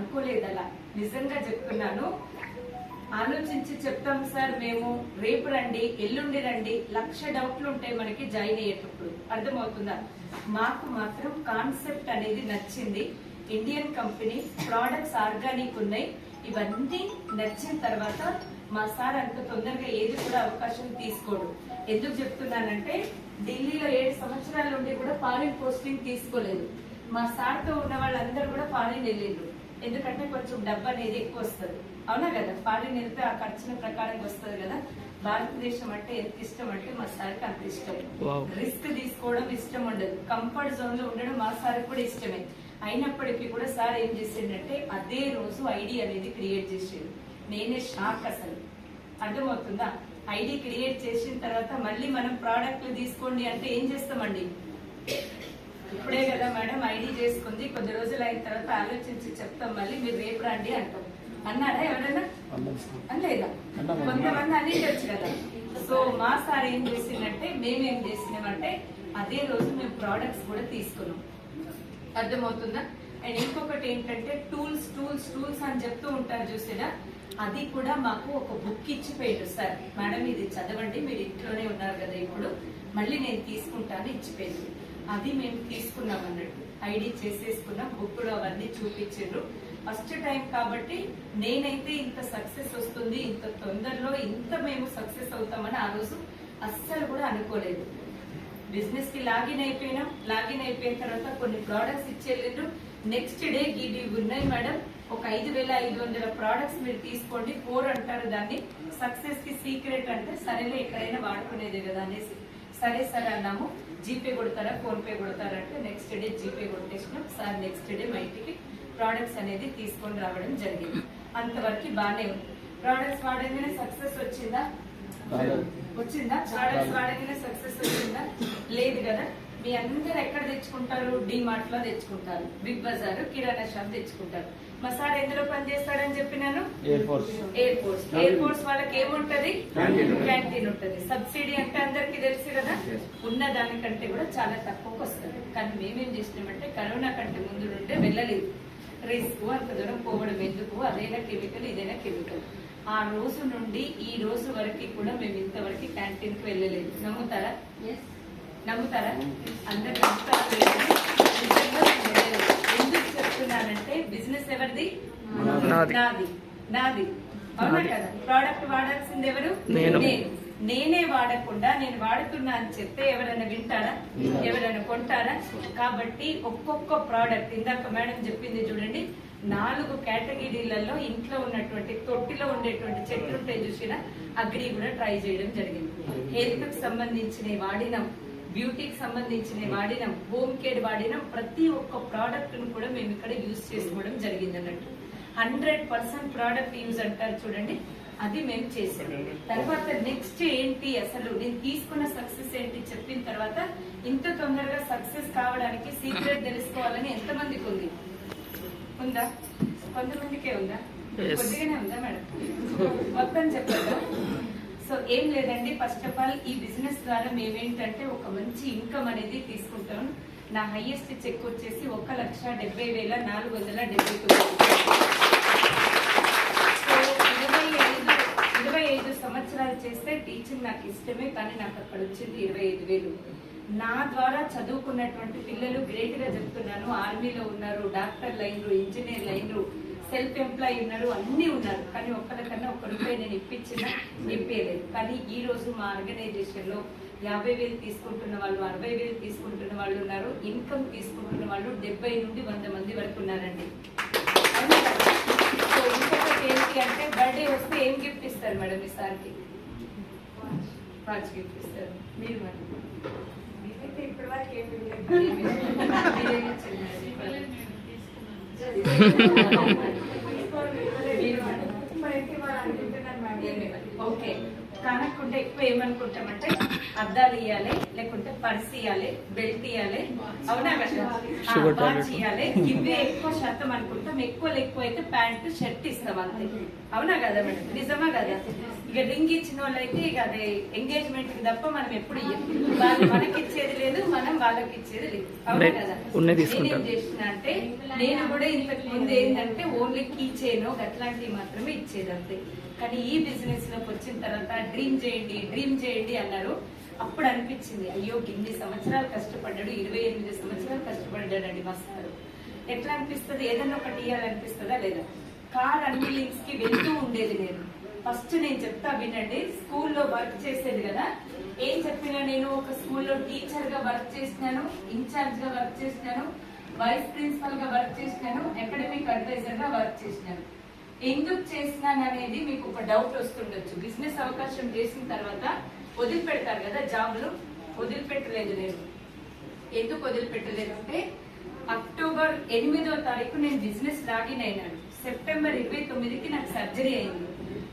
అనుకోలేదు. అలా నిజంగా చెప్తున్నాను. ఆలోచించి చెప్తాం సార్ మేము, రేపు రండి, ఎల్లుండి రండి, 1,00,000 డౌట్లు ఉంటాయి మనకి జాయిన్ అయ్యేటప్పుడు. అర్థమవుతుందా? మాకు మాత్రం కాన్సెప్ట్ అనేది నచ్చింది. ఇండియన్ కంపెనీ, ప్రోడక్ట్స్ ఆర్గానిక్ ఉన్నాయి. ఇవన్నీ నచ్చిన తర్వాత మా సార్ అంత తొందరగా ఏది కూడా అవకాశం తీసుకోడు. ఎందుకు చెప్తున్నానంటే ఢిల్లీలో 7 సంవత్సరాల నుండి కూడా ఫారిన్ పోస్టింగ్ తీసుకోలేదు. మా సార్ తో ఉన్న వాళ్ళందరూ కూడా ఫారిన్ వెళ్ళిండ్రు. ఎందుకంటే కొంచెం డబ్బు అనేది ఎక్కువ వస్తుంది, అవునా కదా? ఫారిన్ వెళ్తే ఆ ఖర్చుల ప్రకారం వస్తుంది కదా. భారతదేశం అంటే ఎంత ఇష్టం అంటే మా సార్కి అంత ఇష్టం. రిస్క్ తీసుకోవడం ఇష్టం ఉండదు, కంఫర్ట్ జోన్ లో ఉండడం మా సార్ కూడా ఇష్టమే. అయినప్పటికీ కూడా సార్ ఏం చేసిండంటే అదే రోజు ఐడి అనేది క్రియేట్ చేసాడు. నేనే షాక్ అసలు. అర్థమవుతుందా? ఐడి క్రియేట్ చేసిన తర్వాత మళ్ళీ మనం ప్రోడక్ట్లు తీసుకోండి అంటే ఏం చేస్తామండి? ఇప్పుడే కదా మేడం ఐడి చేసుకుంది, కొద్ది రోజులు అయిన తర్వాత ఆలోచించి చెప్తాం, మళ్ళీ మీరు రేపు రండి అంటాం. అన్నారా ఎవరైనా? అనలేదా? కొంతమంది అనేది కదా. సో మా సార్ ఏం చేసిందంటే మేమేం చేసినామంటే అదే రోజు మేము ప్రోడక్ట్స్ కూడా తీసుకున్నాం. అర్థమవుతుందా? అండ్ ఇంకొకటి ఏంటంటే టూల్స్ టూల్స్ టూల్స్ అని చెప్తూ ఉంటారు చూసేదా, అది కూడా మాకు ఒక బుక్ ఇచ్చిపోయారు సార్. మేడం ఇది చదవండి, మీరు ఇంట్లోనే ఉన్నారు కదా ఇప్పుడు, మళ్ళీ నేను తీసుకుంటాను ఇచ్చిపోయింది. అది మేము తీసుకున్నాం అన్నట్టు. ఐడి చేసేసుకున్నాం, బుక్ లో అవన్నీ చూపించారు. ఫస్ట్ టైం కాబట్టి నేనైతే ఇంత సక్సెస్ వస్తుంది, ఇంత తొందరలో ఇంత మేము సక్సెస్ అవుతామని ఆ రోజు అస్సలు కూడా అనుకోలేదు. బిజినెస్ కి లాగిన్ అయిపోయినాం. లాగిన్ అయిపోయిన తర్వాత కొన్ని ప్రోడక్ట్స్ ఇచ్చేళ్ళు. నెక్స్ట్ డే ఇవి ఉన్నాయి మేడం, ఒక 5,500 ప్రోడక్ట్స్ మీరు తీసుకోండి, 4 అంటారు దాన్ని. సక్సెస్ కి సీక్రెట్ అంటే సరేలే ఎక్కడైనా వాడుకునేదే కదా అనేసి సరే సరే అన్నాము. జీపే కొడతారా, ఫోన్ పే కొడతారా అంటే నెక్స్ట్ డే జీపే కొట్టేసినాం. సార్ నెక్స్ట్ డే మా ఇంటికి ప్రోడక్ట్స్ అనేది తీసుకొని రావడం జరిగింది. అంతవరకు బాగానే ఉంది. ప్రోడక్ట్స్ వాడగానే సక్సెస్ వచ్చిందా? వచ్చిందా? ప్రోడక్ట్స్ వాడగానే సక్సెస్ వచ్చిందా? లేదు కదా. మీ అందరు ఎక్కడ తెచ్చుకుంటారు? డిమార్ట్ లో తెచ్చుకుంటారు, బిగ్ బజార్, కిరాణా షాప్ తెచ్చుకుంటారు. మా సార్ ఎందులో పనిచేస్తాడని చెప్పినాను? ఎయిర్ ఫోర్స్ వాళ్ళకి ఏముంటది? క్యాంటీన్ ఉంటది. సబ్సిడీ అంటే అందరికి తెలుసు కదా, ఉన్న దానికంటే కూడా చాలా తక్కువకి వస్తుంది. కానీ మేమేం చేసినామంటే కరోనా కంటే ముందు నుండే వెళ్ళలేదు. రిస్క్ అంత దూరం పోవడం ఎందుకు? అదైనా కెమికల్, ఇదైనా కెమికల్. ఆ రోజు నుండి ఈ రోజు వరకు కూడా మేము ఇంతవరకు క్యాంటీన్ కి వెళ్ళలేదు. నమ్ముతారా? నమ్ముతారా? అందరు నమ్ముతారా? ఎందుకు చెప్తున్నానంటే బిజినెస్ ఎవరిది? నాది. నాది, అవునా కదా? ప్రోడక్ట్ వాడాల్సింది ఎవరు? నేనే వాడకుండా నేను వాడుతున్నా అని చెప్తే ఎవరైనా వింటారా? ఎవరైనా కొంటారా? కాబట్టి ఒక్కొక్క ప్రోడక్ట్, ఇందాక మేడం చెప్పింది చూడండి, 4 కేటగిరీలలో ఇంట్లో ఉన్నటువంటి తొట్టిలో ఉండేటువంటి చెట్లు ఉంటాయి చూసినా, అగ్రి కూడా ట్రై చేయడం జరిగింది. హెల్త్ కు సంబంధించినవి వాడినాం, బ్యూటీకి సంబంధించినవి వాడినాం, హోమ్ కేర్ వాడినాం. ప్రతి ఒక్క ప్రోడక్ట్ ను కూడా మేము ఇక్కడ యూజ్ చేసుకోవడం జరిగింది అన్నట్టు. 100% ప్రోడక్ట్ యూజ్ అంటారు చూడండి, అది మేము చేసాం. తర్వాత నెక్స్ట్ ఏంటి, అసలు నేను తీసుకున్న సక్సెస్ ఏంటి చెప్పిన తర్వాత ఇంత తొందరగా సక్సెస్ కావడానికి సీక్రెట్ తెలుసుకోవాలని ఎంతమందికి ఉంది? ఉందా? కొంతమందికే ఉందా? కొద్దిగానే ఉందా మేడం? మొత్తం చెప్పారు. సో ఏం లేదండి, ఫస్ట్ ఆఫ్ ఆల్ ఈ బిజినెస్ ద్వారా మేమేంటంటే ఒక మంచి ఇన్కమ్ అనేది తీసుకుంటాం. నా హైయెస్ట్ చెక్ వచ్చేసి 1,70,479. 25 సంవత్సరాలు చేస్తే టీచింగ్ నాకు ఇష్టమే, కానీ నాకు అక్కడ వచ్చింది 25,000. నా ద్వారా చదువుకున్నటువంటి పిల్లలు గ్రేట్ గా చెప్తున్నాను, ఆర్మీలో ఉన్నారు, డాక్టర్లు అయినరు, ఇంజనీర్లు అయినరు, సెల్ఫ్ ఎంప్లాయీ ఉన్నారు, అన్ని ఉన్నారు. కానీ ఒక్కరికన్నా ₹1 నేను ఇప్పలేదు. కానీ ఈ రోజు మా ఆర్గనైజేషన్ లో 50,000 తీసుకుంటున్న వాళ్ళు, 60,000 తీసుకుంటున్న వాళ్ళు ఉన్నారు. ఇన్కమ్ తీసుకుంటున్న వాళ్ళు 70 నుండి 100 మంది వరకు ఉన్నారండి. సో ఇంకొకటి ఏంటి అంటే బర్త్డే వస్తే ఏం గిఫ్ట్ ఇస్తారు మేడం? ఈ సార్కి వాచ్ గిఫ్ట్ ఇస్తారు. మీరు మేడం మీరైతే ఇప్పటి వరకు ఓకే. కనక్కుంటే ఎక్కువ ఏమనుకుంటామంటే అద్దాలు ఇవ్వాలి, లేకుంటే పర్స్ ఇవ్వాలి, బెల్ట్ ఇవ్వాలి, అవునా కదా, వాచ్ ఇవ్వాలి. ఇవే ఎక్కువ శాతం అనుకుంటాం. ఎక్కువ అయితే ప్యాంటు షర్ట్ ఇస్తాం అంతే, అవునా కదా మేడం? నిజమా కదా? ఇక రింగ్ ఇచ్చిన వాళ్ళైతే ఇక అదే ఎంగేజ్మెంట్ కి తప్ప మనం ఎప్పుడు వాళ్ళు మనకి ఇచ్చేది లేదు, మనం వాళ్ళకి ఇచ్చేది లేదు, అవునా కదా? నేనేం చేసిన అంటే నేను కూడా ఇంతకు ముందు ఏంటంటే ఓన్లీ కీ చైన్ అట్లాంటివి మాత్రమే ఇచ్చేది అంతే. కానీ ఈ బిజినెస్ లోకి వచ్చిన తర్వాత డ్రీమ్ చేయండి అన్నారు. అప్పుడు అనిపించింది, అయ్యో ఇన్ని సంవత్సరాలు కష్టపడ్డాడు, 28 సంవత్సరాలు కష్టపడ్డాడండి మా సార్. ఎట్లా అనిపిస్తుంది? ఏదన్నా ఒకటి ఇవ్వాలనిపిస్తుందా లేదా? కార్ అన్వీలింగ్స్ కి వెళ్తూ ఉండేది నేను. ఫస్ట్ నేను చెప్తా వినండి. స్కూల్లో వర్క్ చేసేది కదా, ఏం చెప్పినా నేను ఒక స్కూల్లో టీచర్ గా వర్క్ చేసినాను, ఇన్ఛార్జ్ గా వర్క్ చేసినాను, వైస్ ప్రిన్సిపల్ గా వర్క్ చేసినాను, అకాడమిక్ అడ్వైజర్ గా వర్క్ చేసినాను. ఎందుకు చేసినాను అనేది మీకు ఒక డౌట్ వస్తుండొచ్చు. బిజినెస్ అవకాశం చేసిన తర్వాత వదిలిపెడతారు కదా జాబ్లు, వదిలిపెట్టలేదు నేను. ఎందుకు వదిలిపెట్టలేదు అంటే అక్టోబర్ 8వ తారీఖు నేను బిజినెస్ లాగిన్ అయినాను. సెప్టెంబర్ 29కి నాకు సర్జరీ అయింది.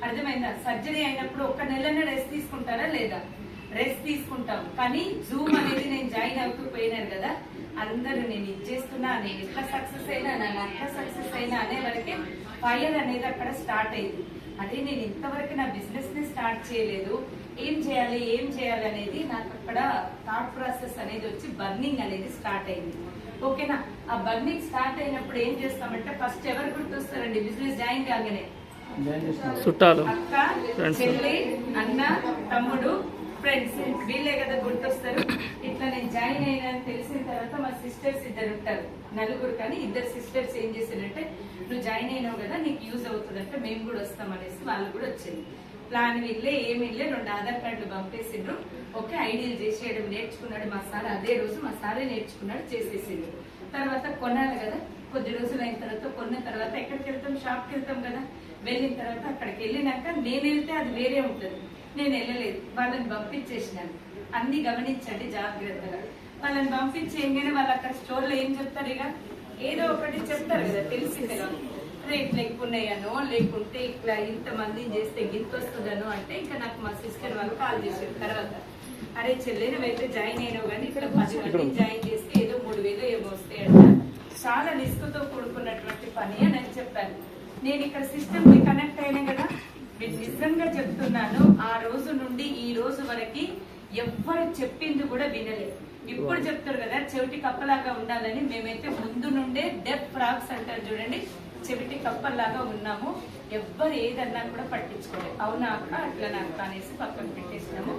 అర్థమైందా? సర్జరీ అయినప్పుడు ఒక నెలనే రెస్ట్ తీసుకుంటారా లేదా? రెస్ట్ తీసుకుంటాం. కానీ జూమ్ అనేది నేను జాయిన్ అవుతూ పోయినాను కదా, అందరూ నేను ఇచ్చేస్తున్నా, నేను ఎట్లా సక్సెస్ అయినా, నేను అట్లా సక్సెస్ అయినా అనే వరకే ఫైర్ అనేది అక్కడ స్టార్ట్ అయింది. అదే నేను ఇంతవరకు నా బిజినెస్ ని స్టార్ట్ చేయలేదు, ఏం చేయాలి అనేది నాకు అక్కడ థాట్ ప్రాసెస్ అనేది వచ్చి బర్నింగ్ అనేది స్టార్ట్ అయింది. ఓకేనా? ఆ బర్నింగ్ స్టార్ట్ అయినప్పుడు ఏం చేస్తామంటే ఫస్ట్ ఎవరు గుర్తొస్తారండి బిజినెస్ జాయిన్ కాగానే? చుట్టాలు, అక్క, చెల్లి, అన్న, తమ్ముడు, ఫ్రెండ్స్, వీళ్ళే కదా గుర్తొస్తారు. ఇట్లా నేను జాయిన్ అయినా తెలిసిన తర్వాత మా సిస్టర్స్ ఇద్దరు ఉంటారు, నలుగురు. కానీ ఇద్దరు సిస్టర్స్ ఏం చేశారంటే నువ్వు జాయిన్ అయినావు కదా నీకు యూజ్ అవుతుందంటే మేము కూడా వస్తాం అనేసి వాళ్ళు కూడా వచ్చేది. ప్లాన్ వీళ్ళే ఏమి 2 ఆధార్ కార్డులు పంపేసిండ్రు. ఓకే, ఐడీలు చేసేయడం నేర్చుకున్నాడు మా సార్. అదే రోజు మా సారే నేర్చుకున్నాడు, చేసేసిండు. తర్వాత కొనాలి కదా, కొద్ది రోజులు అయిన తర్వాత కొన్న తర్వాత ఎక్కడికి వెళ్తాం? షాప్కి వెళ్తాం కదా. వెళ్ళిన తర్వాత అక్కడికి వెళ్ళినాక నేను వెళ్తే అది వేరే ఉంటుంది, నేను వెళ్ళలేదు, వాళ్ళని పంపించేసినాను. అన్ని గమనించండి జాగ్రత్తగా. వాళ్ళని పంపించేయగానే వాళ్ళు అక్కడ స్టోర్ లో ఏం చెప్తారు? ఇక ఏదో ఒకటి చెప్తారు కదా, తెలిసిందే కదా, రేట్లు ఎక్కువ ఉన్నాయనో లేకుంటే ఇట్లా ఇంతమందిని చేస్తే గింత వస్తుందనో అంటే ఇంకా నాకు మా సిస్టర్ వాళ్ళు కాల్ చేశారు. తర్వాత అరే చెల్లె నువ్వైతే జాయిన్ అయినావు కానీ ఇక్కడ 10 మంది జాయిన్ చేస్తే ఏదో 3,000 ఏమో వస్తాయంట, చాలా రిస్క్ తో కూడుకున్నటువంటి పని అని చెప్పాను. నేను ఇక్కడ సిస్టమ్ కి కనెక్ట్ అయినా కదా, మీరు నిజంగా చెప్తున్నాను, ఆ రోజు నుండి ఈ రోజు వరకు ఎవ్వరు చెప్పింది కూడా వినలేదు. ఇప్పుడు చెప్తారు కదా చెవిటి కప్పలాగా ఉండాలని, మేమైతే ముందు నుండే డెప్ ఫ్రాక్స్ అంటారు చూడండి, చెవిటి కప్పల్లాగా ఉన్నాము. ఎవ్వరు ఏదన్నా కూడా పట్టించుకోలేదు. అవునా అక్క, అట్లా నాకు అనేసి పక్కన పెట్టేసినాము.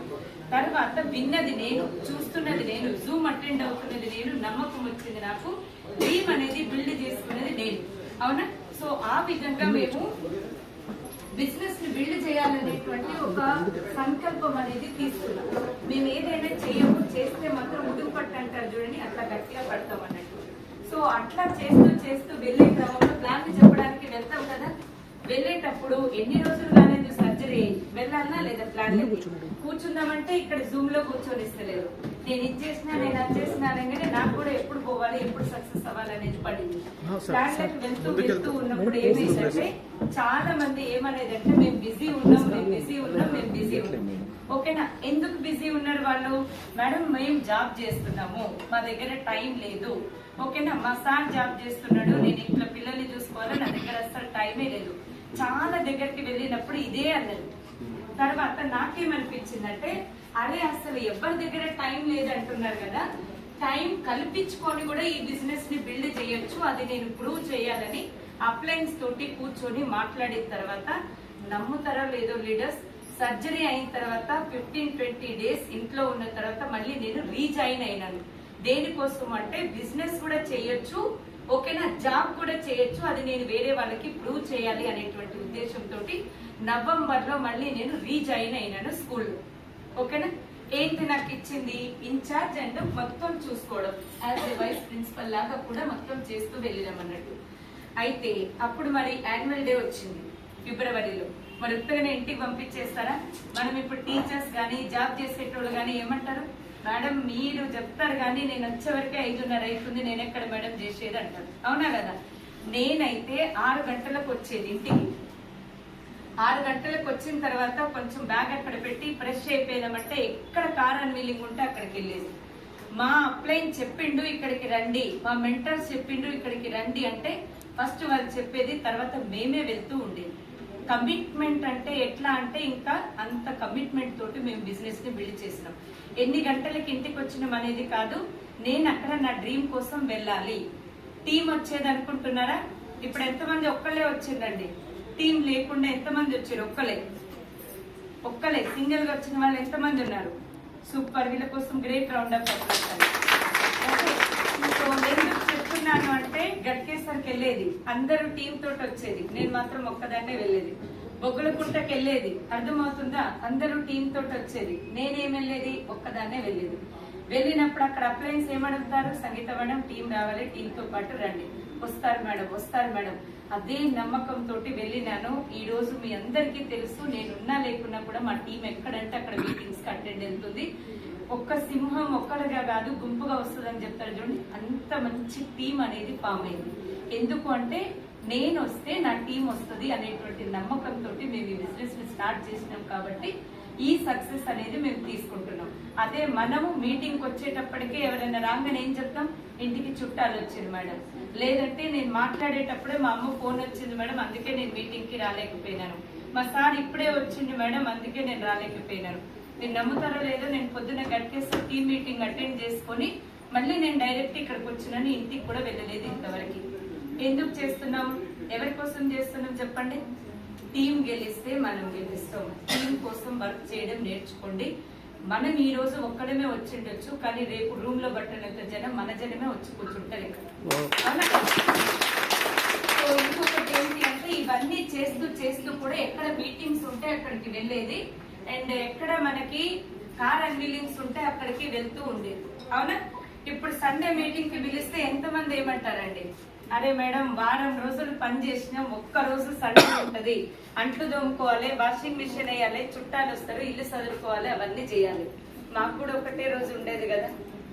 తర్వాత విన్నది నేను, చూస్తున్నది నేను, జూమ్ అటెండ్ అవుతున్నది నేను, నమ్మకం వచ్చింది నాకు, డ్రీమ్ అనేది బిల్డ్ చేసుకున్నది నేను. అవునా? సో ఆ విధంగా మేము బిజినెస్ ని బిల్డ్ చేయాలనేటువంటి ఒక సంకల్పం అనేది తీసుకున్నాం. మేము ఏదైనా చేయము, చేస్తే మాత్రం ఉడుకు పట్టు అంటారు చూడండి, అట్లా గట్టిగా పడతాం అన్నట్టు. సో అట్లా చేస్తూ వెళ్లే క్రమంలో ప్లాన్ చెప్పడానికి వెళ్తాం కదా, వెళ్ళేటప్పుడు ఎన్ని రోజులు కాలేదు సర్జరీ వెళ్ళాలన్నా లేదా ప్లాన్ కూర్చుందామంటే ఇక్కడ జూమ్ లో కూర్చొనిస్తలేదు. నేను ఇచ్చేసినా నేను వచ్చేసినా అనగానే నాకు కూడా ఎప్పుడు పోవాలి, ఎప్పుడు సక్సెస్ అవ్వాలనేది పడింది. ప్లాన్ వెళ్తూ ఉన్నప్పుడు ఏమైందంటే చాలా మంది ఏమనేదంటే మేము బిజీ ఉన్నాం. ఓకేనా? ఎందుకు బిజీ ఉన్నారు వాళ్ళు? మేడం మేము జాబ్ చేస్తున్నాము, మా దగ్గర టైం లేదు. ఓకేనా? మా సార్ జాబ్ చేస్తున్నాడు, నేను ఇట్లా పిల్లల్ని చూసుకోవాలి, నా దగ్గర అసలు టైమే లేదు. చాలా దగ్గరికి వెళ్ళినప్పుడు ఇదే అన్నది. తర్వాత నాకేమనిపించిందంటే అరే అసలు ఎవరి దగ్గర టైం లేదంటున్నారు కదా, టైం కల్పించుకొని కూడా ఈ బిజినెస్ ని బిల్డ్ చేయొచ్చు, అది నేను ప్రూవ్ చేయాలని అప్లయన్స్ తోటి కూర్చొని మాట్లాడిన తర్వాత నమ్ముతారో లేదో లీడర్స్, సర్జరీ అయిన తర్వాత 15-20 డేస్ ఇంట్లో ఉన్న తర్వాత మళ్ళీ నేను రీజాయిన్ అయినాను. దేనికోసం అంటే బిజినెస్ కూడా చేయొచ్చు, ఓకేనా, జాబ్ కూడా చేయొచ్చు, అది నేను వేరే వాళ్ళకి ప్రూవ్ చేయాలి అనేటువంటి ఉద్దేశంతో నవంబర్ లో మళ్ళీ నేను రీజాయిన్ అయినాను స్కూల్లో. ఓకేనా? ఏంటి నాకు ఇచ్చింది? ఇన్ఛార్జ్ అండ్ మొత్తం చూసుకోవడం, యాజ్ ఏ వైస్ ప్రిన్సిపల్ లాగా కూడా మొత్తం చేస్తూ వెళ్ళినాం అన్నట్టు. అయితే అప్పుడు మరి యాన్యువల్ డే వచ్చింది ఫిబ్రవరిలో. మరి ఉత్తగానే ఇంటికి పంపించేస్తారా? మనం ఇప్పుడు టీచర్స్ కానీ జాబ్ చేసేటోళ్ళు కానీ ఏమంటారు? మేడం మీరు చెప్తారు కానీ నేను వచ్చే వరకే 5:30 అవుతుంది, నేను ఎక్కడ మేడం చేసేది అంటారు. అవునా కదా? నేనైతే 6 గంటలకు వచ్చేది ఇంటికి. 6 గంటలకు వచ్చిన తర్వాత కొంచెం బ్యాగ్ అక్కడ పెట్టి ఫ్రెష్ అయిపోయినామంటే ఎక్కడ కార్ అన్వీలింగ్ ఉంటే అక్కడికి వెళ్ళేది. మా అప్లైన్ చెప్పిండు ఇక్కడికి రండి, మా మెంటర్స్ చెప్పిండు ఇక్కడికి రండి అంటే ఫస్ట్ వాళ్ళు చెప్పేది, తర్వాత మేమే వెళ్తూ ఉండేది. కమిట్మెంట్ అంటే ఎట్లా అంటే ఇంకా అంత కమిట్మెంట్ తోటి మేము బిజినెస్ ని బిల్డ్ చేసినాం. ఎన్ని గంటలకి ఇంటికి వచ్చినాం అనేది కాదు, నేను అక్కడ నా డ్రీమ్ కోసం వెళ్ళాలి. టీం వచ్చేది అనుకుంటున్నారా? ఇప్పుడు ఎంతమంది ఒక్కలే వచ్చిందండి, టీం లేకుండా ఎంతమంది వచ్చారు? ఒక్కలే సింగిల్ గా వచ్చిన వాళ్ళు ఎంతమంది ఉన్నారు? సూపర్, వీళ్ళ కోసం గ్రేట్ రౌండ్ అప్ ఎందుకు చెప్తున్నాను అంటే గట్కేసరికి వెళ్ళేది అందరూ టీం తోటి వచ్చేది, నేను మాత్రం ఒక్కదాన్నే వెళ్ళేది. బొగ్గులకుంటకి వెళ్ళేది, అర్థమవుతుందా? అందరూ టీం తోటి వచ్చేది, నేనేం వెళ్ళేది? ఒక్కదాన్నే వెళ్ళేది. వెళ్ళినప్పుడు అక్కడ అప్లయన్స్ ఏమడుగుతారు? సంగీత మేడం టీం రావాలి, టీంతో పాటు రండి. వస్తారు మేడం. అదే నమ్మకంతో వెళ్ళినాను. ఈ రోజు మీ అందరికీ తెలుసు, నేనున్నా లేకున్నా కూడా మా టీం ఎక్కడంటే అక్కడ మీటింగ్స్ కి అటెండ్ వెళ్తుంది. ఒక్క సింహం ఒక్కడిగా కాదు గుంపుగా వస్తుందని చెప్తారు చూడండి, అంత మంచి టీం అనేది ఫామ్ అయింది. ఎందుకు అంటే నేను వస్తే నా టీం వస్తుంది అనేటువంటి నమ్మకంతో మేము ఈ బిజినెస్ ని స్టార్ట్ చేసినాం. కాబట్టి ఈ సక్సెస్ అనేది మేము తీసుకుంటున్నాం. అదే మనము మీటింగ్ వచ్చేటప్పటికే ఎవరైనా రాగానే ఏం చెప్తాం? ఇంటికి చుట్టాలు వచ్చింది మేడం, లేదంటే నేను మాట్లాడేటప్పుడే మా అమ్మ ఫోన్ వచ్చింది మేడం, అందుకే నేను మీటింగ్ కి రాలేకపోయినాను. మా సార్ ఇప్పుడే వచ్చింది మేడం, అందుకే నేను రాలేకపోయినాను. మీరు నమ్ముతారో లేదో, నేను పొద్దున గట్కేసి టీం మీటింగ్ అటెండ్ చేసుకుని మళ్ళీ నేను డైరెక్ట్ ఇక్కడికి వచ్చినాను, ఇంటికి కూడా వెళ్ళలేదు ఇంతవరకు. ఎందుకు చేస్తున్నాం? ఎవరి కోసం చేస్తున్నాం చెప్పండి? టీం గెలిస్తే మనం గెలుస్తాం. టీం కోసం వర్క్ చేయడం నేర్చుకోండి. మనం ఈ రోజు ఒక్కడమే వచ్చిండొచ్చు, కానీ రేపు రూమ్ లో బట్టనంత జనం మన జనమే వచ్చి కూర్చుంటారు. సో ఇంకొకటి ఏంటి అంటే ఇవన్నీ చేస్తూ కూడా ఎక్కడ మీటింగ్స్ ఉంటే అక్కడికి వెళ్ళేది, అండ్ ఎక్కడ మనకి కార్ అన్వీలింగ్స్ ఉంటే అక్కడికి వెళ్తూ ఉండేది. అవునా? ఇప్పుడు సండే మీటింగ్ కి పిలిస్తే ఎంతమంది ఏమంటారండి? అరే మేడం వారం రోజులు పని చేసినాం, ఒక్క రోజు సండే ఉంటది, అంట్లు దోముకోవాలి, వాషింగ్ మిషన్ వేయాలి, చుట్టాలు వస్తారు, ఇల్లు చదువుకోవాలి, అవన్నీ చేయాలి. మాకు కూడా ఒకటే రోజు ఉండేది కదా,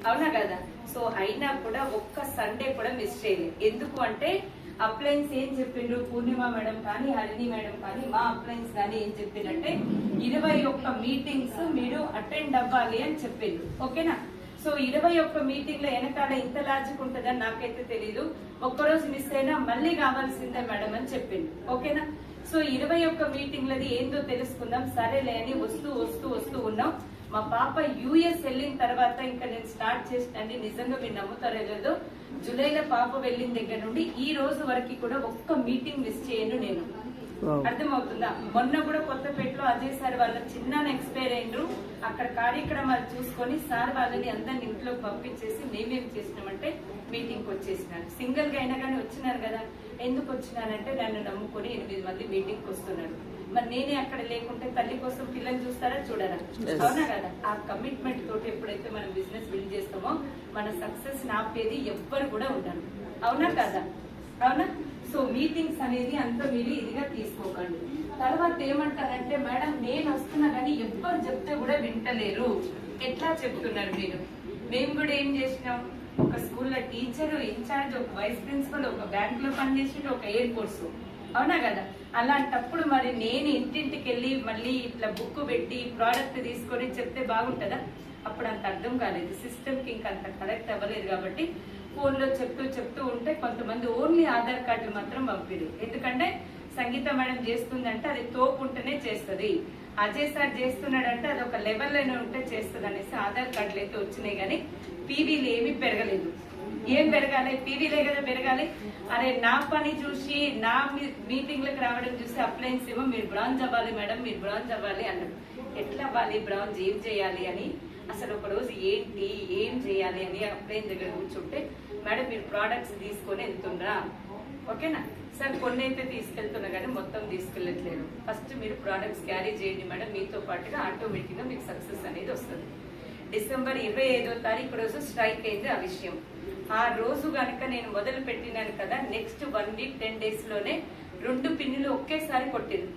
అవునా కదా? సో అయినా కూడా ఒక్క సండే కూడా మిస్ చేయలేదు. ఎందుకు అంటే అప్లయన్స్ ఏం చెప్పిండ్రు, పూర్ణిమ మేడం కానీ హరిణి మేడం కానీ మా అప్లయన్స్ కానీ ఏం చెప్పిందంటే 21 మీటింగ్స్ మీరు అటెండ్ అవ్వాలి అని చెప్పిండ్రు. ఓకేనా? సో 21 మీటింగ్ లో వెనకాల ఇంత లాజిక్ ఉంటుందని నాకైతే తెలీదు. ఒక్కరోజు మిస్ అయినా మళ్ళీ కావాల్సిందే మేడం అని చెప్పింది. ఓకేనా? సో 21 మీటింగ్లది ఏందో తెలుసుకుందాం. సరేలే అని వస్తూ ఉన్నాం. మా పాప యుఎస్ వెళ్ళిన తర్వాత ఇంకా నేను స్టార్ట్ చేసినండి. నిజంగా మీరు నమ్ముతారో లేదో, జూలైలో పాప వెళ్ళిన దగ్గర నుండి ఈ రోజు వరకు కూడా ఒక్క మీటింగ్ మిస్ చేయను నేను. అర్థమవుతుందా? మొన్న కూడా కొత్తపేటలో అజయ్ సార్ వాళ్ళ చిన్న ఎక్స్పైర్ అయినరు. అక్కడ కార్యక్రమాలు చూసుకొని సార్ వాళ్ళని అందరిని ఇంట్లోకి పంపించేసి మేమేం చేసినామంటే మీటింగ్ వచ్చేసినాను. సింగిల్ గా అయినా కానీ వచ్చినారు కదా. ఎందుకు వచ్చినానంటే నన్ను నమ్ముకొని 8 మంది మీటింగ్ వస్తున్నారు. మరి నేనే అక్కడ లేకుంటే తల్లి కోసం పిల్లలు చూస్తారా? చూడరా? అవునా కదా? ఆ కమిట్మెంట్ తోటి ఎప్పుడైతే మనం బిజినెస్ బిల్డ్ చేస్తామో మన సక్సెస్ నాపేది ఎవ్వరు కూడా ఉండరు. అవునా కదా? అవునా? సో మీటింగ్స్ అనేది అంత మీరు ఇదిగా తీసుకోకండి. తర్వాత ఏమంటారంటే మేడం నేను వస్తున్నా కానీ ఎవ్వరు చెప్తే కూడా వింటలేరు. ఎట్లా చెప్తున్నారు మీరు? మేము కూడా ఏం చేసినాం, ఒక స్కూల్లో టీచర్ ఇన్ఛార్జ్, ఒక వైస్ ప్రిన్సిపల్, ఒక బ్యాంక్ లో పనిచేసి, ఒక ఎయిర్ ఫోర్స్. అవునా కదా? అలాంటప్పుడు మరి నేను ఇంటింటికి వెళ్ళి మళ్ళీ ఇట్లా బుక్ పెట్టి ప్రోడక్ట్ తీసుకొని చెప్తే బాగుంటుందా? అప్పుడు అంత అర్థం కాలేదు, సిస్టమ్ కి ఇంకా అంత కరెక్ట్ అవ్వలేదు. కాబట్టి ఫోన్ లో చెప్తూ ఉంటే కొంతమంది ఓన్లీ ఆధార్ కార్డులు మాత్రం పంపిరు. ఎందుకంటే సంగీత మేడం చేస్తుందంటే అది తోపు ఉంటేనే చేస్తుంది, అజయ్ సార్ చేస్తున్నాడంటే అది ఒక లెవెల్లోనే ఉంటే చేస్తుంది అనేసి ఆధార్ కార్డులు అయితే వచ్చినాయి. కానీ పీవీలు ఏమీ పెరగలేదు. ఏం పెరగాలి? పీవీలే కదా పెరగాలి. అరే నా పని చూసి నా మీటింగ్లకు రావడం చూసి అప్లయన్స్ ఏమో మీరు బ్రాంజ్ అవ్వాలి మేడం, మీరు బ్రాంజ్ అవ్వాలి అన్నాడు. ఎట్లా అవ్వాలి బ్రాంజ్, ఏం చేయాలి అని అసలు ఒక రోజు ఏంటి ఏం చేయాలి అని అప్లయన్ దగ్గర కూర్చుంటే మేడం మీరు ప్రోడక్ట్స్ తీసుకొని వెళ్తుండ్రా? ఓకేనా సార్, కొన్ని అయితే తీసుకెళ్తున్నా కానీ మొత్తం తీసుకెళ్ళట్లేదు. ఫస్ట్ మీరు ప్రోడక్ట్స్ క్యారీ చేయండి మేడం, మీతో పాటుగా ఆటోమేటిక్ గా మీకు సక్సెస్ అనేది వస్తుంది. డిసెంబర్ 25వ తారీఖు రోజు స్ట్రైక్ అయింది ఆ విషయం. ఆ రోజు కనుక నేను మొదలు పెట్టినాను కదా, నెక్స్ట్ 1 వీక్ 10 days లోనే 2 పిన్నులు ఒకేసారి కొట్టింది.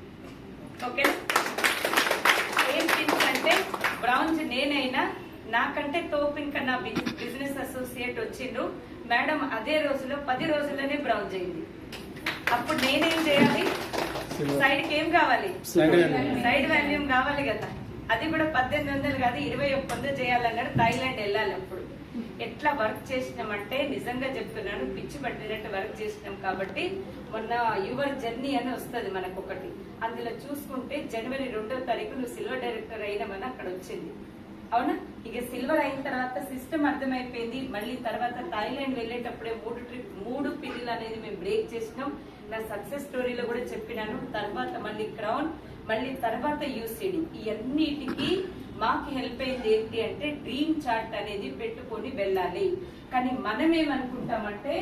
ఓకేనా? ఏం పిన్స్ అంటే బ్రాంజ్ నేనైనా నాకంటే తోపు ఇంకా నా బిజినెస్ అసోసియేట్ వచ్చిండ్రు మేడం, అదే రోజులో 10 రోజుల్లోనే బ్రాంజ్ అయింది. అప్పుడు నేనేం చేయాలి? సైడ్ కి ఏం కావాలి, సైడ్ వాల్యూమ్ కావాలి కదా. అది కూడా 1800 కాదు 2100 చేయాలన్నాడు. థాయిలాండ్ వెళ్ళాలి. అప్పుడు ఎట్లా వర్క్ చేసినామంటే నిజంగా చెప్తున్నాను, పిచ్చి పట్టినట్టు వర్క్ చేసినాం. కాబట్టి మొన్న యువర్ జర్నీ అని వస్తుంది మనకు ఒకటి, అందులో చూసుకుంటే జనవరి 2వ తారీఖు నువ్వు సిల్వర్ డైరెక్టర్ అయినామని అక్కడ వచ్చింది. అవునా? ఇక సిల్వర్ అయిన తర్వాత సిస్టమ్ అర్థమైపోయింది. మళ్ళీ తర్వాత థాయిలాండ్ వెళ్ళేటప్పుడే 3 పిల్లలు అనేది మేము బ్రేక్ చేసినాం. నా సక్సెస్ స్టోరీలో కూడా చెప్పినాను. తర్వాత మళ్ళీ క్రౌన్, మళ్ళీ తర్వాత యూసిడి. ఈ అన్నిటికీ మాకు హెల్ప్ అయింది ఏంటి అంటే డ్రీమ్ చార్ట్ అనేది పెట్టుకొని వెళ్ళాలి. కానీ మనం ఏమనుకుంటామంటే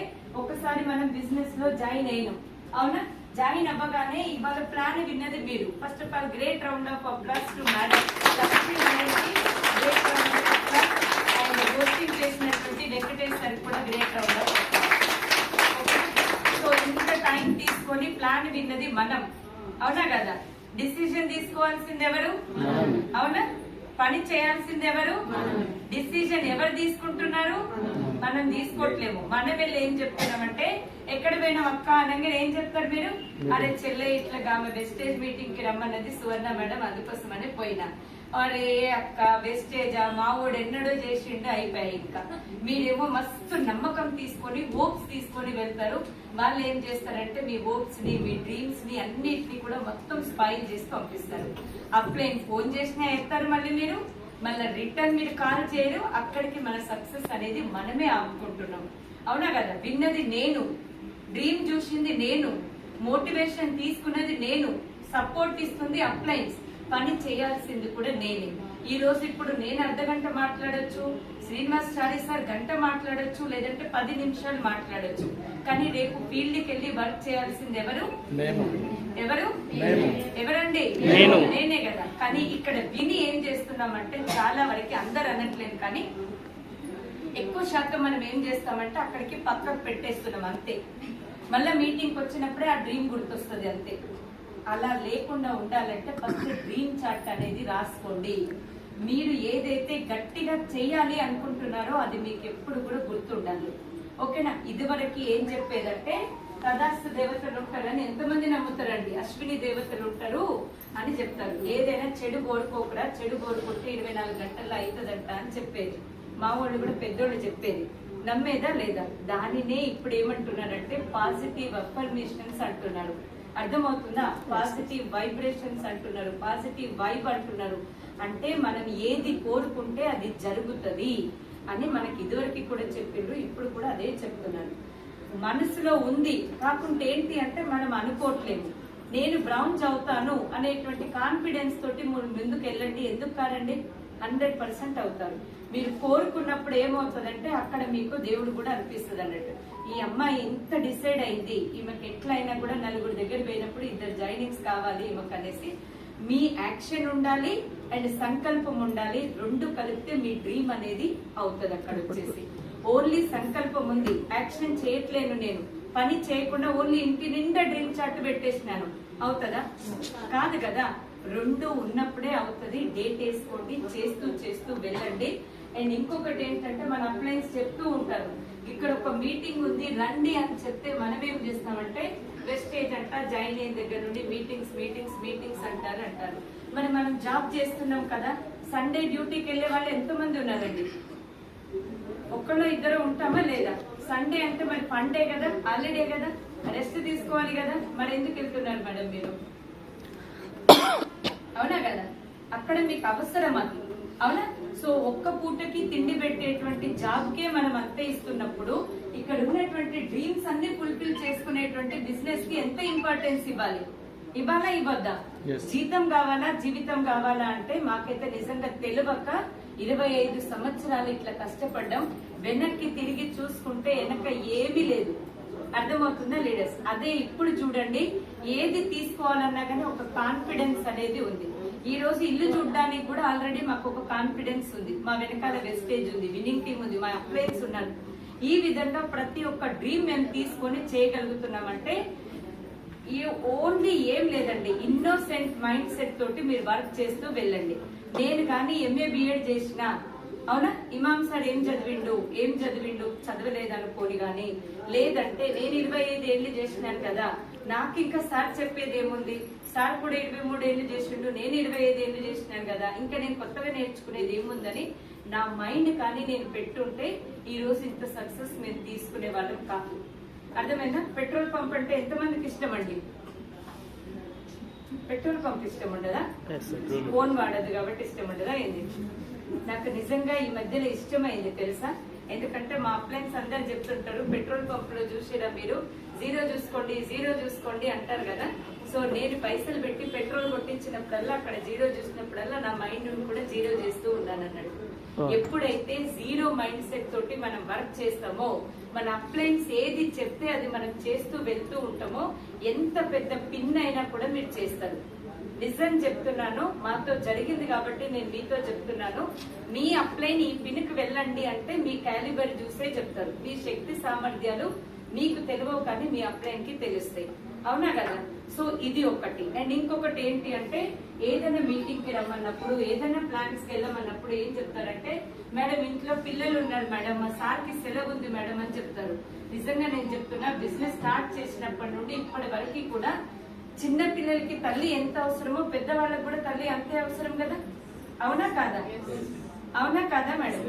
ఒకసారి మనం బిజినెస్ లో జాయిన్ అయినాం. అవునా? జాయిన్ అవ్వగానే ఇవాళ ప్లాన్ విన్నది మీరు. First of all great round of applause to madam Lakshmi మేడంకి, great round of applause. And hosting చేసినటువంటి వెంకటేష్ సార్ కూడా great round of applause. So ఇంత టైం తీసుకొని ప్లాన్ విన్నది మనం. అవునా కదా? డిసిజన్ తీసుకోవాల్సింది ఎవరు? అవునా? పని చేయాల్సింది ఎవరు? డిసిజన్ ఎవరు తీసుకుంటున్నారు? మనం తీసుకోవట్లేము. మనం వెళ్ళి ఏం చెప్తున్నామంటే ఎక్కడ పోయినా అక్క అనగా ఏం చెప్తారు మీరు? అరే చెల్లె ఇట్లా ఆమె వెస్టేజ్ మీటింగ్ కి రమ్మన్నది సువర్ణ మేడం, అందుకోసమని పోయినా. అరే అక్క వెస్టేజా మా వాడు ఎన్నడో చేసిండు అయిపోయాయి. ఇంకా మీరేమో మస్తు నమ్మకం తీసుకొని హోప్స్ తీసుకొని వెళ్తారు. వాళ్ళు ఏం చేస్తారంటే మీ హోప్స్ ని, మీ డ్రీమ్స్ ని అన్నిటిని కూడా మొత్తం స్పాయిల్ చేసి పంపిస్తారు. అప్లైన్ ఫోన్ చేసినా ఎత్తారు, మళ్ళీ మీరు మళ్ళీ రిటర్న్ మీరు కాల్ చేయరు. అక్కడికి మన సక్సెస్ అనేది మనమే ఆపుకుంటున్నాం. అవునా కదా? విన్నది నేను, డ్రీమ్ చూసింది నేను, మోటివేషన్ తీసుకున్నది నేను, సపోర్ట్ ఇస్తుంది అప్లైన్స్, పని చేయాల్సింది కూడా నేనే. ఈ రోజు ఇప్పుడు నేను అర్ధగంట మాట్లాడొచ్చు, శ్రీనివాస్ చారి సార్ గంట మాట్లాడొచ్చు, లేదంటే 10 నిమిషాలు మాట్లాడొచ్చు. కానీ రేపు ఫీల్డ్ కి వెళ్ళి వర్క్ చేయాల్సింది ఎవరు? ఎవరు? ఎవరండి? నేనే కదా. కానీ ఇక్కడ విని ఏం చేస్తున్నామంటే చాలా వరకు అందరు అనట్లేదు, కానీ ఎక్కువ శాతం మనం ఏం చేస్తామంటే అక్కడికి పక్కకు పెట్టేస్తున్నాం అంతే. మళ్ళా మీటింగ్ వచ్చినప్పుడే ఆ డ్రీమ్ గుర్తొస్తుంది అంతే. అలా లేకుండా ఉండాలంటే ఫస్ట్ డ్రీమ్ చార్ట్ అనేది రాసుకోండి. మీరు ఏదైతే గట్టిగా చేయాలి అనుకుంటున్నారో అది మీకు ఎప్పుడు కూడా గుర్తుండాలి. ఓకేనా? ఇదివరకు ఏం చెప్పేదంటే తదాస్తు దేవతలు ఉంటారని ఎంతమంది నమ్ముతారండి? అశ్విని దేవతలు ఉంటారు అని చెప్తారు. ఏదైనా చెడు కోరుకోకరా, చెడు కోరుకుంటే 24 గంటల్లో అవుతుందంట అని చెప్పేది. మా వాళ్ళు కూడా పెద్దోళ్ళు చెప్పేది. నమ్మేదా లేదా? దానినే ఇప్పుడు ఏమంటున్నారంటే పాజిటివ్ అఫర్మేషన్స్ అంటున్నారు. అర్థమవుతుందా? పాజిటివ్ వైబ్రేషన్స్ అంటున్నారు, పాజిటివ్ వైబ్ అంటున్నారు. అంటే మనం ఏది కోరుకుంటే అది జరుగుతుంది అని మనకి ఇదివరకు కూడా చెప్పిండ్రు, ఇప్పుడు కూడా అదే చెప్తున్నారు. మనసులో ఉంది కాకుంటే ఏంటి అంటే మనం అనుకోవట్లేదు. నేను బ్రౌన్స్ అవుతాను అనేటువంటి కాన్ఫిడెన్స్ తోటి ముందుకు వెళ్ళండి. ఎందుకు కారండి? 100% అవుతారు. మీరు కోరుకున్నప్పుడు ఏమవుతుందంటే అక్కడ మీకు దేవుడు కూడా అనిపిస్తుంది అన్నట్టు. ఈ అమ్మాయి ఇంత డిసైడ్ అయింది, ఈమెకి ఎట్లయినా కూడా 4 దగ్గర పోయినప్పుడు 2 జాయినింగ్స్ కావాలి ఈమెకు అనేసి మీ యాక్షన్ ఉండాలి అండ్ సంకల్పం ఉండాలి. 2 కలిపితే మీ డ్రీమ్ అనేది అవుతుంది. అక్కడ వచ్చేసి ఓన్లీ సంకల్పం ఉంది, యాక్షన్ చేయట్లేను, నేను పని చేయకుండా ఓన్లీ ఇంటి నిండా డ్రీమ్ చార్ట్ పెట్టేసినాను, అవుతుందా? కాదు కదా. 2 ఉన్నప్పుడే అవుతుంది. డేట్ వేసుకోండి, చేస్తూ చేస్తూ వెళ్ళండి. అండ్ ఇంకొకటి ఏంటంటే మన అప్లయన్స్ చెప్తూ ఉంటారు, ఇక్కడ ఒక మీటింగ్ ఉంది రండి అని చెప్తే మనం ఏం చేస్తామంటే వెస్టేజ్ అంట జాయిన్ అయిన దగ్గర నుండి మీటింగ్స్ అంటారు. మరి మనం జాబ్ చేస్తున్నాం కదా, సండే డ్యూటీకి వెళ్ళే వాళ్ళు ఎంతమంది ఉన్నారండి? ఒక్కళ్ళో ఇద్దరు ఉంటామా లేదా? సండే అంటే మరి ఫండే కదా, హాలిడే కదా, రెస్ట్ తీసుకోవాలి కదా. మరి ఎందుకు వెళ్తున్నారు మేడం మీరు? అవునా కదా? అక్కడ మీకు అవసరం అది. అవునా? సో ఒక్క పూటకి తిండి పెట్టేటువంటి జాబ్ కే మనం అంతే ఇస్తున్నప్పుడు ఇక్కడ ఉన్నటువంటి డ్రీమ్స్ అన్ని ఫుల్ఫిల్ చేసుకునేటువంటి బిజినెస్ కి ఎంత ఇంపార్టెన్స్ ఇవ్వాలి? ఇవ్వాలా ఇవ్వద్దా? జీతం కావాలా జీవితం కావాలా అంటే మాకైతే నిజంగా తెలియక 25 సంవత్సరాలు ఇట్లా కష్టపడ్డాం. వెనక్కి తిరిగి చూసుకుంటే వెనక ఏమీ లేదు. అర్థమవుతుందా లీడర్స్? అదే ఇప్పుడు చూడండి, ఏది తీసుకోవాలన్నా కానీ ఒక కాన్ఫిడెన్స్ అనేది ఉంది. ఈ రోజు ఇల్లు చూడడానికి కూడా ఆల్రెడీ మాకు ఒక కాన్ఫిడెన్స్ ఉంది. మా వెనకాల వెస్టేజ్ ఉంది, విన్నింగ్ టీమ్ ఉంది, మా అప్లయన్స్ ఉన్నారు. ఈ విధంగా ప్రతి ఒక్క డ్రీమ్ మేము తీసుకొని చేయగలుగుతున్నామంటే ఈ ఓన్లీ ఏం లేదండి, ఇన్నోసెంట్ మైండ్ సెట్ తోటి మీరు వర్క్ చేస్తూ వెళ్ళండి. నేను కానీ MA BEd చేసిన, అవునా, ఇమాం సార్ ఏం చదివిండు చదవలేదనుకోని గాని, లేదంటే నేను 25 ఏళ్ళు చేసినాను కదా, నాకు ఇంకా సార్ చెప్పేది ఏముంది, సార్ కూడా 23 ఏళ్ళు చేసిండు, నేను 25 ఏళ్ళు చేసినాను కదా, ఇంకా నేను కొత్తగా నేర్చుకునేది ఏముందని నా మైండ్ కానీ నేను పెట్టుంటే ఈ రోజు ఇంత సక్సెస్ మేము తీసుకునే వాళ్ళం కాదు. అర్థమైందా? పెట్రోల్ పంప్ అంటే ఎంతమందికి ఇష్టం అండి? పెట్రోల్ పంప్ ఇష్టం ఉండదా? ఫోన్ వాడదు కాబట్టి ఇష్టం ఉండదా ఏంది? నాకు నిజంగా ఈ మధ్యలో ఇష్టమైంది తెలుసా. ఎందుకంటే మా అప్లయన్స్ అందరు చెప్తుంటారు, పెట్రోల్ పంప్ లో చూసిరా మీరు జీరో చూసుకోండి అంటారు కదా. సో నేను పైసలు పెట్టి పెట్రోల్ కొట్టించినప్పుడల్లా అక్కడ జీరో చూసినప్పుడల్లా నా మైండ్ కూడా జీరో చేస్తూ ఉన్నాను అన్నట్టు. ఎప్పుడైతే జీరో మైండ్ సెట్ తోటి మనం వర్క్ చేస్తామో, మన అప్లయన్స్ ఏది చెప్తే అది మనం చేస్తూ వెళ్తూ ఉంటామో, ఎంత పెద్ద పిన్ అయినా కూడా మీరు చేస్తారు. నిజం చెప్తున్నాను, మాతో జరిగింది కాబట్టి నేను మీతో చెప్తున్నాను. మీ అప్లైన్ ఈ పిన్కి వెళ్ళండి అంటే మీ క్యాలిబర్ చూసే చెప్తారు. మీ శక్తి సామర్థ్యాలు మీకు తెలియవు కానీ మీ అప్లైన్ కి తెలుస్తాయి. అవునా కదా? సో ఇది ఒకటి. అండ్ ఇంకొకటి ఏంటి అంటే, ఏదైనా మీటింగ్ కి రమ్మన్నప్పుడు, ఏదైనా ప్లాన్స్ కి వెళ్ళమన్నప్పుడు ఏం చెప్తారంటే, మేడం ఇంట్లో పిల్లలు ఉన్నారు మేడం, మా సార్ కి సెలవు ఉంది మేడం అని చెప్తారు. నిజంగా నేను చెప్తున్నా, బిజినెస్ స్టార్ట్ చేసినప్పటి నుండి ఇప్పటి వరకు కూడా చిన్న పిల్లలకి తల్లి ఎంత అవసరమో పెద్దవాళ్ళకి కూడా తల్లి అంతే అవసరం కదా. అవునా కాదా? అవునా కాదా మేడం?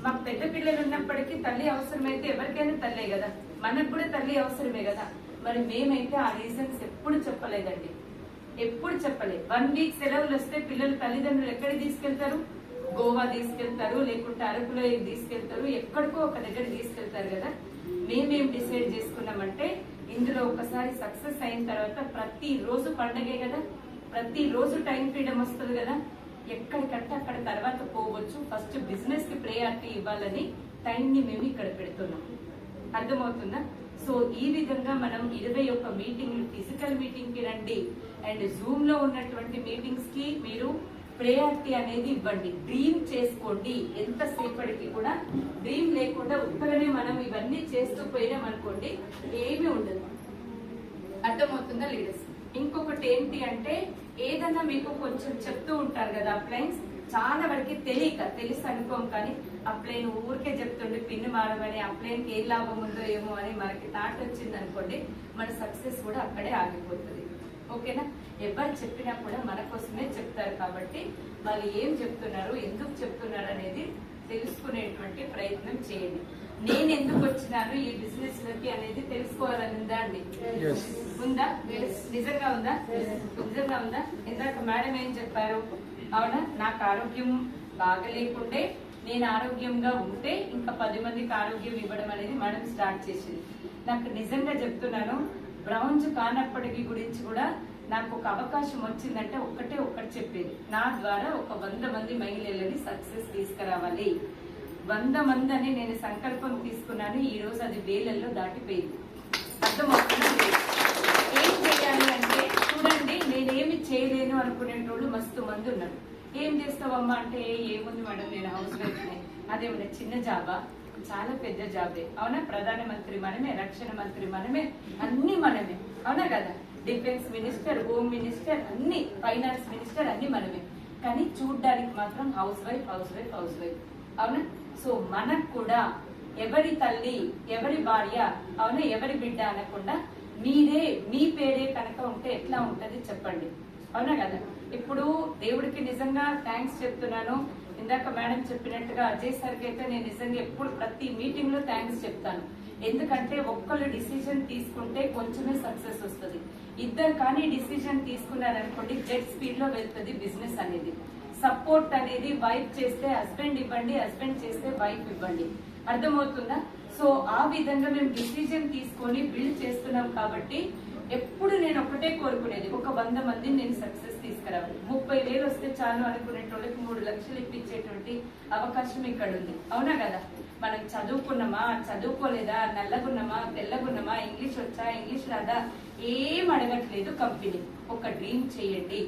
మాకు పెద్ద పిల్లలు ఉన్నప్పటికీ తల్లి అవసరమైతే ఎవరికైనా తల్లే కదా, మనకు కూడా తల్లి అవసరమే కదా. మరి మేమైతే ఆ రీజన్స్ ఎప్పుడు చెప్పలేదండి, ఎప్పుడు చెప్పలేదు. 1 వీక్ సెలవులు వస్తే పిల్లలు తల్లిదండ్రులు ఎక్కడికి తీసుకెళ్తారు? గోవా తీసుకెళ్తారు, లేకుంటే అరకులో తీసుకెళ్తారు, ఎక్కడికో ఒక దగ్గర తీసుకెళ్తారు కదా. మేమేం డిసైడ్ చేసుకున్నామంటే, ఇందులో ఒకసారి సక్సెస్ అయిన తర్వాత ప్రతి రోజు పండగే కదా, ప్రతి రోజు టైం ఫ్రీడమ్ వస్తుంది కదా, ఎక్కడికంటే అక్కడ తర్వాత పోవచ్చు. ఫస్ట్ బిజినెస్ కి ప్రయారిటీ ఇవ్వాలని టైం ని మేము ఇక్కడ పెడుతున్నాం. అర్థమవుతుందా? సో ఈ విధంగా మనం 21 మీటింగ్లు ఫిజికల్ మీటింగ్ కి రండి, అండ్ జూమ్ లో ఉన్నటువంటి మీటింగ్స్ కి మీరు ప్రయారిటీ అనేది ఇవ్వండి. డ్రీమ్ చేసుకోండి. ఎంతసేపటికి కూడా డ్రీమ్ లేకుండా ఉత్తగానే మనం ఇవన్నీ చేస్తూ పోయినాం అనుకోండి, ఏమీ ఉండదు. అర్థమవుతుందా లీడర్స్? ఇంకొకటి ఏంటి అంటే, ఏదన్నా మీకు కొంచెం చెప్తూ ఉంటారు కదా అప్లైన్స్, చాలా వరకు తెలుసు అనుకోం కానీ అప్లైన్ ఊరికే చెప్తుండే పిన్ మారమని, అప్లైన్ కి ఏం లాభం ఉందో ఏమో అని మనకి థాట్ వచ్చింది అనుకోండి, మన సక్సెస్ కూడా అక్కడే ఆగిపోతుంది. ఓకేనా? ఎవరు చెప్పినా కూడా మన కోసమే చెప్తారు కాబట్టి వాళ్ళు ఏం చెప్తున్నారు, ఎందుకు చెప్తున్నారు అనేది తెలుసుకునేటువంటి ప్రయత్నం చేయండి. నేను ఎందుకు వచ్చినాను ఈ బిజినెస్ లోకి అనేది తెలుసుకోవాలని ఉందా అండి? ఉందా? నిజంగా ఉందా? నిజంగా ఉందా? ఇందాక మేడం ఏం చెప్పారు? అవునా, నాకు ఆరోగ్యం బాగలేకుంటే, నేను ఆరోగ్యంగా ఉంటే ఇంకా 10 మందికి ఆరోగ్యం ఇవ్వడం అనేది మేడం స్టార్ట్ చేసింది. నాకు నిజంగా చెప్తున్నాను, బ్రౌన్స్ కానప్పటికీ గురించి కూడా నాకు ఒక అవకాశం వచ్చిందంటే ఒక్కటి చెప్పేది, నా ద్వారా ఒక 100 మంది మహిళలని సక్సెస్ తీసుకురావాలి. 100 మంది అని నేను సంకల్పం తీసుకున్నాను. ఈ రోజు అది వేలల్లో దాటిపోయింది. అర్థమవుతుంది? ఏం చేయాలి అంటే, చూడండి, నేనేమి చేయలేను అనుకునేటోళ్ళు మస్తు మంది ఉన్నారు. ఏం చేస్తావమ్మా అంటే, ఏముంది మేడం, నేను హౌస్ వైఫ్ నే. అదేమన్నా చిన్న జాబా? చాలా పెద్ద జాబే. అవునా? ప్రధానమంత్రి మనమే, రక్షణ మంత్రి మనమే, అన్ని మనమే. అవునా కదా? డిఫెన్స్ మినిస్టర్, హోమ్ మినిస్టర్, అన్ని, ఫైనాన్స్ మినిస్టర్, అన్ని మనమే. కానీ చూడ్డానికి మాత్రం హౌస్ వైఫ్. అవునా? సో మనకు కూడా ఎవరి తల్లి, ఎవరి భార్య, అవునా, ఎవరి బిడ్డ అనకుండా మీరే, మీ పేరే కనుక ఉంటే ఎట్లా ఉంటది చెప్పండి. అవునా కదా? ఇప్పుడు దేవుడికి నిజంగా థ్యాంక్స్ చెప్తున్నాను. ఇందాక మేడం చెప్పినట్టుగా అజయ్ సార్కి అయితే నేను నిజంగా ఎప్పుడు ప్రతి మీటింగ్ లో థ్యాంక్స్ చెప్తాను. ఎందుకంటే ఒక్కళ్ళు డిసిజన్ తీసుకుంటే కొంచెమే సక్సెస్ వస్తుంది. ఇద్దరు కానీ డిసిజన్ తీసుకున్నారనుకోండి, జెట్ స్పీడ్ లో వెళ్తుంది బిజినెస్ అనేది. సపోర్ట్ అనేది వైఫ్ చేస్తే హస్బెండ్ ఇవ్వండి, హస్బెండ్ చేస్తే వైఫ్ ఇవ్వండి. అర్థమవుతుందా? సో ఆ విధంగా మేము డిసిజన్ తీసుకొని బిల్డ్ చేస్తున్నాం కాబట్టి ఎప్పుడు నేను ఒకటే కోరుకునేది, ఒక 100 మందిని నేను సక్సెస్ తీసుకురావాలి. 30,000 వస్తే చాలు అనుకునేటోళ్ళకి 3 లక్షలు ఇప్పించేటువంటి అవకాశం ఇక్కడ ఉంది. అవునా కదా? మనం చదువుకున్నామా, చదువుకోలేదా, నల్లగున్నామా, తెల్లగున్నామా, ఇంగ్లీష్ వచ్చా, ఇంగ్లీష్ రాదా, ఏం అడగట్లేదు కంపెనీ. ఒక డ్రీమ్ చేయండి,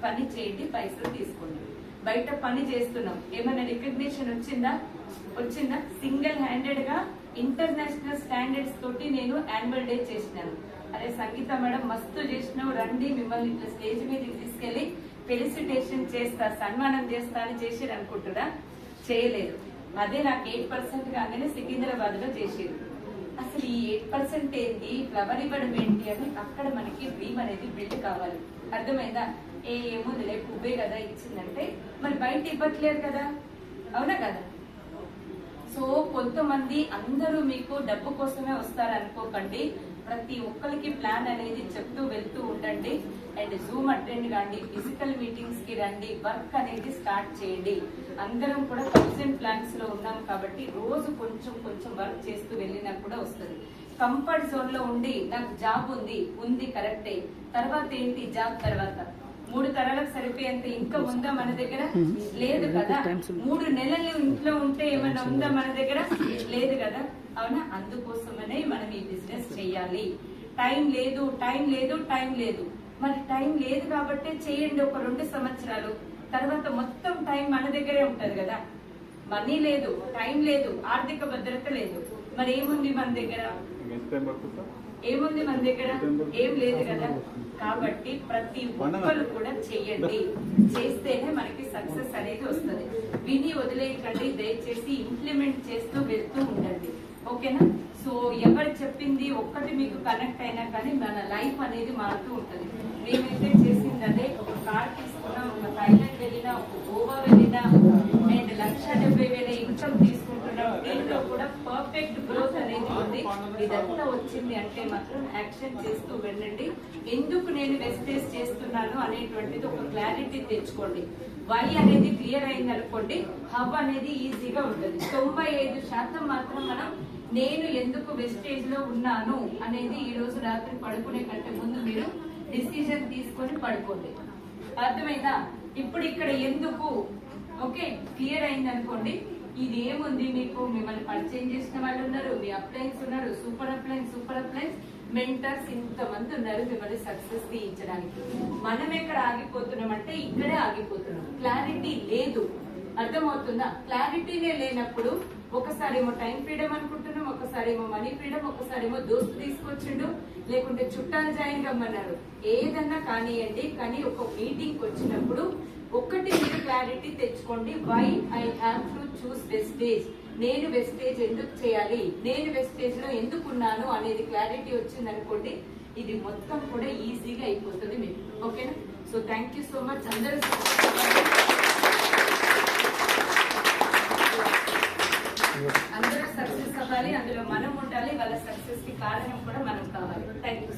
పని చేయండి, పైసలు తీసుకోండి. బయట పని చేస్తున్నాం, ఏమైనా రికగ్నిషన్ వచ్చిందా? సింగిల్ హ్యాండెడ్ గా ఇంటర్నేషనల్ స్టాండర్డ్స్ తోటి నేను యాన్యువల్ డే చేసినాను. అరే సంగీత మేడం మస్తు చేసినావు, రండి, మిమ్మల్ని ఇట్లా స్టేజ్ మీదకి తీసుకెళ్లి ఫెలిసిటేషన్ చేస్తా, సన్మానం చేస్తా అని చేసి అనుకుంటున్నా, చేయలేదు. అదే నాకు 8% కాగానే సికింద్రాబాద్ లో చేసేది. అసలు ఈ 8% ఏంటి, ఫ్లవర్ ఇవ్వడం ఏంటి అని అక్కడ మనకి డ్రీమ్ అనేది బిల్డ్ కావాలి. అర్థమైందా? ఏముందిలే పువ్వే కదా ఇచ్చిందంటే మరి బయట ఇవ్వట్లేదు కదా, అవునా కదా? సో కొంతమంది అందరూ మీకు డబ్బు కోసమే వస్తారనుకోకండి. ప్రతి ఒక్కరికి ప్లాన్ అనేది చెప్తూ వెళ్తూ ఉండండి. అండ్ జూమ్ అటెండ్ కాండి, ఫిజికల్ మీటింగ్స్ కి రండి, వర్క్ అనేది స్టార్ట్ చేయండి. అందరం కూడా 1000 ప్లాన్స్ లో ఉన్నాం కాబట్టి రోజు కొంచెం కొంచెం వర్క్ చేస్తూ వెళ్ళినా కూడా వస్తుంది. కంఫర్ట్ జోన్ లో ఉండి నాకు జాబ్ ఉంది కరెక్టే, తర్వాత ఏంటి జాబ్ తర్వాత 3 తరాలకు సరిపోయేంత ఇన్కమ్ ఉందా మన దగ్గర? లేదు కదా. 3 నెలలు ఇంట్లో ఉంటే ఏమన్నా ఉందా మన దగ్గర? లేదు కదా, అవునా? అందుకోసమనే మనం ఈ బిజినెస్ చేయాలి. టైం లేదు మరి టైం లేదు కాబట్టి చేయండి ఒక 2 సంవత్సరాలు, తర్వాత మొత్తం టైం మన దగ్గరే ఉంటది కదా. మనీ లేదు, టైం లేదు, ఆర్థిక భద్రత లేదు, మరి ఏముంది మన దగ్గర? ఏముంది మన దగ్గర? ఏం లేదు కదా. కాబట్టి ప్రతి ఒక్కరు కూడా చెయ్యండి, చేస్తేనే మనకి సక్సెస్ అనేది వస్తుంది. విని వదిలేయకండి, దయచేసి ఇంప్లిమెంట్ చేస్తూ వెళ్తూ ఉండండి, ఓకేనా? సో ఎవరు చెప్పింది ఒక్కటి మీకు కనెక్ట్ అయినా కానీ మన లైఫ్ అనేది మారుతూ ఉంటది. మేమైతే చేసింది అదే. ఒక కార్ తీసుకున్నాం, ఒక థైలాండ్ వెళ్ళినా, ఒక గోవా వెళ్ళినా, అండ్ 1,70,000 ఇన్కమ్ తీసుకుంటున్నాం. దీంట్లో కూడా పర్ఫెక్ట్ గ్రోత్ అనేది ఉంది. ఇదంతా వచ్చింది అంటే మాత్రం యాక్షన్ చేస్తూ వెళ్ళండి. ఎందుకు నేను వెస్టేజ్ చేస్తున్నాను అనేటువంటిది ఒక క్లారిటీ తెచ్చుకోండి. వై అనేది క్లియర్ అయింది అనుకోండి, హబ్ అనేది ఈజీగా ఉంటుంది. 95% మాత్రం మనం నేను ఎందుకు వెస్టేజ్ లో ఉన్నాను అనేది ఈ రోజు రాత్రి పడుకునే కంటే ముందు మీరు డిసిజన్ తీసుకొని పడుకోండి. అర్థమైందా? ఇప్పుడు ఇక్కడ ఎందుకు ఓకే క్లియర్ అయింది అనుకోండి. ఇది ఏముంది, మీకు మిమ్మల్ని పరిచయం చేసిన వాళ్ళు ఉన్నారు, మీ అప్లైన్స్ ఉన్నారు, సూపర్ అప్లైన్స్ మెంటర్స్ ఇంతమంది ఉన్నారు మిమ్మల్ని సక్సెస్ తీయించడానికి. మనం ఎక్కడ ఆగిపోతున్నాం అంటే ఇక్కడే ఆగిపోతున్నాం. క్లారిటీ లేదు, అర్థమవుతుందా? క్లారిటీనే లేనప్పుడు ఒకసారేమో టైం ఫ్రీడమ్ అనుకుంటున్నాం, ఒకసారేమో మనీ ఫ్రీడమ్, ఒకసారేమో దోస్తు తీసుకొచ్చిండు, లేకుంటే చుట్టాలు జాయిన్ కమ్మన్నారు. ఏదన్నా కానివ్వండి, కానీ ఒక మీటింగ్ వచ్చినప్పుడు ఒక్కటి మీరు క్లారిటీ తెచ్చుకోండి. Why I have to choose wastage, నేను వెస్టేజ్ ఎందుకు చేయాలి, నేను వెస్టేజ్ లో ఎందుకున్నాను అనేది క్లారిటీ వచ్చింది అనుకోండి, ఇది మొత్తం కూడా ఈజీగా అయిపోతుంది మీకు, ఓకేనా? So thank you so much. అందరూ సక్సెస్ అవ్వాలి, అందులో మనం ఉండాలి, వాళ్ళ సక్సెస్ కి కారణం కూడా మనం కావాలి. Thank you.